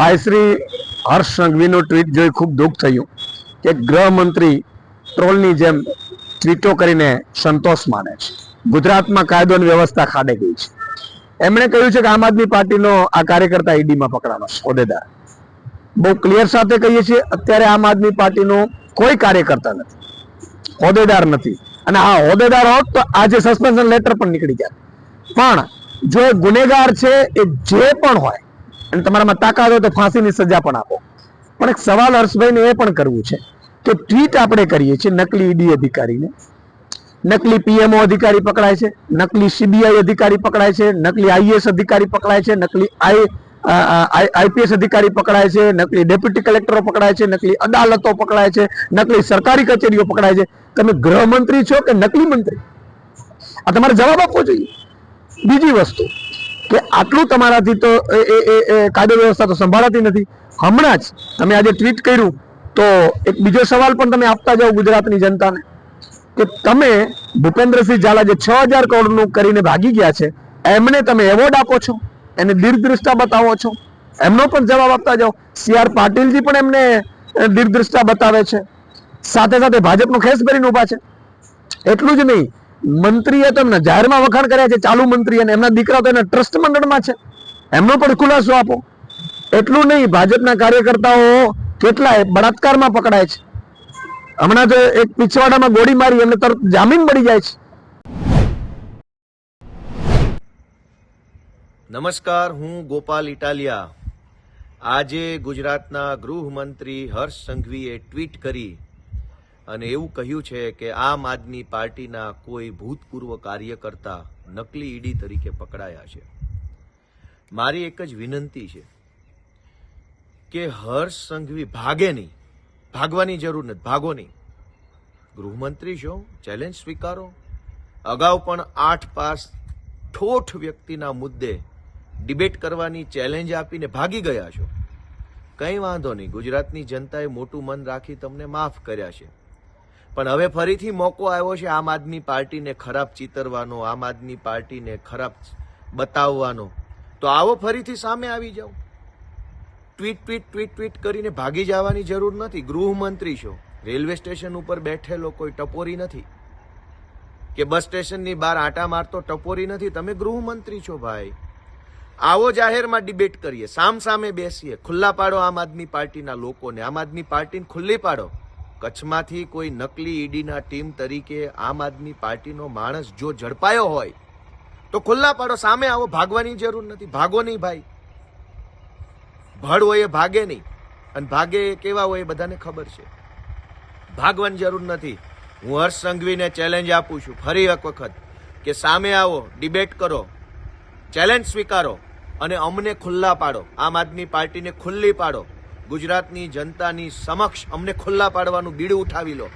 ભાઈ શ્રી હર્ષ સંઘવીનું ટ્વીટ જોઈ ખૂબ દુઃખ થયું કે ગૃહમંત્રી ટ્રોલની જેમ ટ્વીટો કરીને સંતોષ માને છે. ગુજરાતમાં કાયદો અને વ્યવસ્થા ખાડે ગઈ છે. એમણે કહ્યું છે કે આમ આદમી પાર્ટીનો આ કાર્યકર્તા ઈડીમાં પકડાનો છે, હોદ્દેદાર. બહુ ક્લિયર સાથે કહીએ છીએ, અત્યારે આમ આદમી પાર્ટીનો કોઈ કાર્યકર્તા નથી, હોદ્દેદાર નથી. અને આ હોદ્દેદાર હોત તો આજે સસ્પેન્શન લેટર પણ નીકળી જાય. પણ જો ગુનેગાર છે એ જે પણ હોય અને તમારામાં તાકાત હોય તો ફાંસીની સજા પણ આપો. પણ એક સવાલ હર્ષભાઈને એ પણ કરવું છે કે ટ્વીટ આપણે કરીએ છીએ નકલી ઈડી અધિકારીને, નકલી પીએમઓ અધિકારી પકડાય છે, નકલી સીબીઆઈ અધિકારી પકડાય છે, નકલી આઈએએસ અધિકારી પકડાય છે, નકલી આઈપીએસ અધિકારી પકડાય છે, નકલી ડેપ્યુટી કલેક્ટરો પકડાય છે, નકલી અદાલતો પકડાય છે, નકલી સરકારી કચેરીઓ પકડાય છે. તમે ગૃહમંત્રી છો કે નકલી મંત્રી? આ તમારે જવાબ આપવો જોઈએ. બીજી વસ્તુ કે આટલું તમારાથી તો કાયદો વ્યવસ્થા તો સંભાળાતી નથી. હમણાં જ તમે આજે ટ્વીટ કર્યું તો એક બીજો સવાલ પણ તમે આપતા જાઓ ગુજરાતની જનતાને કે તમે ભૂપેન્દ્રસિંહ ઝાલા જે 6000 કરોડનું કરીને ભાગી ગયા છે, એમને તમે એવોર્ડ આપો છો, એને દીર્ઘદ્રષ્ટા બતાવો છો, એમનો પણ જવાબ આપતા જાઓ. CR પાટીલજી પણ એમને દીર્ઘદ્રષ્ટા બતાવે છે, સાથે સાથે ભાજપનો ખેસ ભરીને ઉભા છે. એટલું જ નહીં, મંત્રીએ તો એમના જાહેરમાં વખાણ કર્યા છે, ચાલુ મંત્રી, અને એમના દીકરા તો એના ટ્રસ્ટ મંડળમાં છે, એમનો પણ ખુલાસો આપો. એટલું નહીં, ભાજપના કાર્યકર્તાઓ કેટલાય બળાત્કારમાં પકડાય છે. હમણાં તો એક પીછવાડામાં ગોળી મારી એમને તરત જામીન મળી જાય છે. નમસ્કાર, હું ગોપાલ ઇટાલિયા. આજે ગુજરાતના ગૃહમંત્રી હર્ષ સંઘવીએ ટ્વીટ કરી અને એવું કહ્યું છે કે આમ આદમી પાર્ટીના કોઈ ભૂતપૂર્વ કાર્યકર્તા નકલી ઈડી તરીકે પકડાયા છે. મારી એક જ વિનંતી છે કે હર્ષ સંઘવી ભાગે નહીં, ભાગવાની જરૂર નથી, ભાગો નહીં. ગૃહમંત્રી છો, ચેલેન્જ સ્વીકારો. અગાઉ પણ 8 પાસ ઠોઠ વ્યક્તિના મુદ્દે ડિબેટ કરવાની ચેલેન્જ આપીને ભાગી ગયા છો. કંઈ વાંધો નહીં, ગુજરાતની જનતાએ મોટું મન રાખી તમને માફ કર્યા છે. પણ હવે ફરીથી મોકો આવ્યો છે આમ આદમી પાર્ટીને ખરાબ ચિતરવાનો, આમ આદમી પાર્ટીને ખરાબ બતાવવાનો. તો આવો ફરીથી સામે આવી જાઓ. ટ્વીટ કરીને ભાગી જવાની જરૂર નથી. ગૃહમંત્રી છો, રેલવે સ્ટેશન ઉપર બેઠેલો કોઈ ટપોરી નથી, કે બસ સ્ટેશનની બહાર આંટા મારતો ટપોરી નથી. તમે ગૃહમંત્રી છો ભાઈ. આવો જાહેરમાં ડિબેટ કરીએ, સામે બેસીએ, ખુલ્લા પાડો આમ આદમી પાર્ટીના લોકોને, આમ આદમી પાર્ટીને ખુલ્લી પાડો. કચ્છમાંથી કોઈ નકલી ઈડીના ટીમ તરીકે આમ આદમી પાર્ટીનો માણસ જો ઝડપાયો હોય તો ખુલ્લા પાડો, સામે આવો. ભાગવાની જરૂર નથી, ભાગો નહીં ભાઈ. ભડ હોય એ ભાગે નહીં, અને ભાગે કેવા હોય એ બધાને ખબર છે. ભાગવાની જરૂર નથી. હું હર્ષ સંઘવીને ચેલેન્જ આપું છું ફરી એક વખત કે સામે આવો, ડિબેટ કરો, ચેલેન્જ સ્વીકારો અને અમને ખુલ્લા પાડો. આમ આદમી પાર્ટીને ખુલ્લી પાડો. ગુજરાતની જનતાની સમક્ષ અમને ખુલ્લા પાડવાનું બીડું ઉઠાવી લો.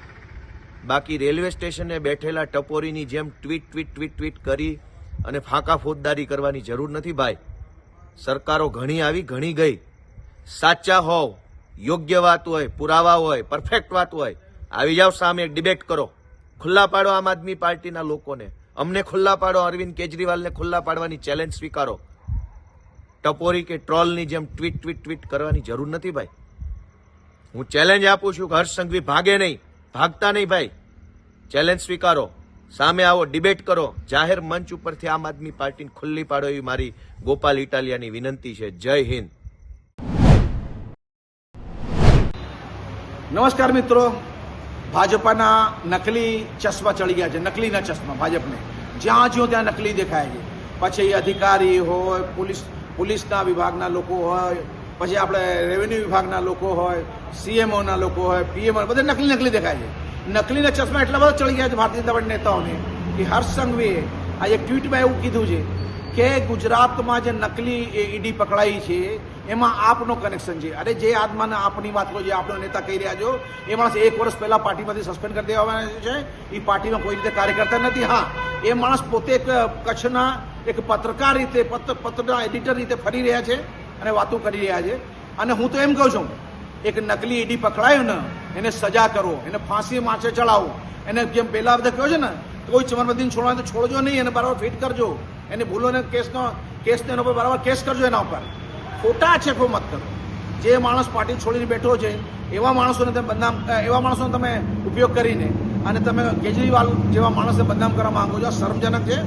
બાકી રેલવે સ્ટેશને બેઠેલા ટપોરીની જેમ ટ્વીટ કરી અને ફાંકા ફોજદારી કરવાની જરૂર નથી ભાઈ. સરકારો ઘણી આવી, ઘણી ગઈ. સાચા હોવ, યોગ્ય વાત હોય, પુરાવા હોય, પરફેક્ટ વાત હોય, આવી જાઓ સામે, ડિબેટ કરો, ખુલ્લા પાડો આમ આદમી પાર્ટીના લોકોને, અમને ખુલ્લા પાડો, અરવિંદ કેજરીવાલને ખુલ્લા પાડવાની ચેલેન્જ સ્વીકારો. ટપોરી કે ટ્રોલની જેમ ટ્વીટ કરવાની જરૂર નથી ભાઈ. હું ચેલેન્જ આપું છું કે હર્ષ સંઘવી ભાગે નહીં, ભાગતા નહીં ભાઈ. ચેલેન્જ સ્વીકારો, સામે આવો, ડિબેટ કરો, જાહેર મંચ ઉપરથી આમ આદમી પાર્ટીને ખુલ્લી પાડો એવી મારી ગોપાલ ઇટાલિયાની વિનંતી છે. જય હિન્દ. નમસ્કાર મિત્રો. ભાજપાના નકલી ચશ્મા ચડી ગયા છે, નકલીના ચશ્મા ભાજપને. જ્યાં જ્યો ત્યાં નકલી દેખાય છે. પછી અધિકારી હોય, પોલીસના વિભાગના લોકો હોય, પછી આપણે રેવન્યુ વિભાગના લોકો હોય, સીએમઓના લોકો હોય, પીએમઓ, બધે નકલી દેખાય છે. નકલીના ચશ્મા એટલા બધા ચડી ગયા છે ભારતીય જનતા પાર્ટી નેતાઓને કે હર્ષ સંઘવીએ આ એક ટ્વીટમાં એવું કીધું છે કે ગુજરાતમાં જે નકલી ઈડી પકડાઈ છે એમાં આપનો કનેક્શન છે. અરે જે આત્માના આપની વાત કરો, જે આપનો નેતા કહી રહ્યા છો, એ માણસ 1 વર્ષ પહેલા પાર્ટીમાંથી સસ્પેન્ડ કરી દેવામાં આવ્યો છે. એ પાર્ટીમાં કોઈ રીતે કાર્યકર્તા નથી. હા, એ માણસ પોતે એક કચ્છના એક પત્રકાર રીતે, પત્રના એડિટર રીતે ફરી રહ્યા છે અને વાતો કરી રહ્યા છે. અને હું તો એમ કહું છું, એક નકલી ઈડી પકડાયું ને એને સજા કરો, એને ફાંસી માથે ચડાવો. એને જેમ પહેલા બધા કહ્યું છે ને, કોઈ ચમરબંધીને છોડવા તો છોડજો નહીં, એને બરાબર ફિટ કરજો. એને ભૂલોને કેસને એના પર બરાબર કેસ કરજો. એના ઉપર ખોટા આક્ષેપો મત કરો. જે માણસ પાર્ટી છોડીને બેઠો છે એવા માણસોને તમે એવા માણસોનો તમે ઉપયોગ કરીને અને તમે કેજરીવાલ જેવા માણસને બદનામ કરવા માંગો છો. આ શરમજનક છે.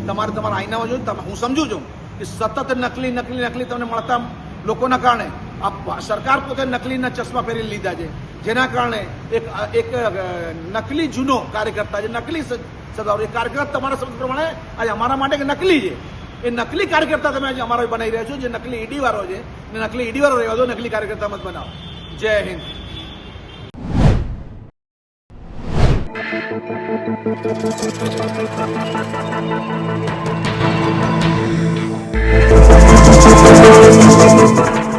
તમારે તમારા આઈનામાં જોયું. હું સમજુ છું કે સતત નકલી તમને મળતા લોકોના કારણે આ સરકાર પોતે નકલીના ચશ્મા પહેરી લીધા છે, જેના કારણે એક નકલી જૂનો કાર્યકર્તા છે, નકલી સદાઓ એ કાર્યકર્તા તમારા શબ્દ પ્રમાણે આજે અમારા માટે નકલી છે. એ નકલી કાર્યકર્તા તમે આજે અમારા બનાવી રહ્યા છો. જે નકલી ઈડી વાળો છે ને નકલી ઈડી વાળો રહેવા દો, નકલી કાર્યકર્તા મત બનાવો. જય હિન્દ.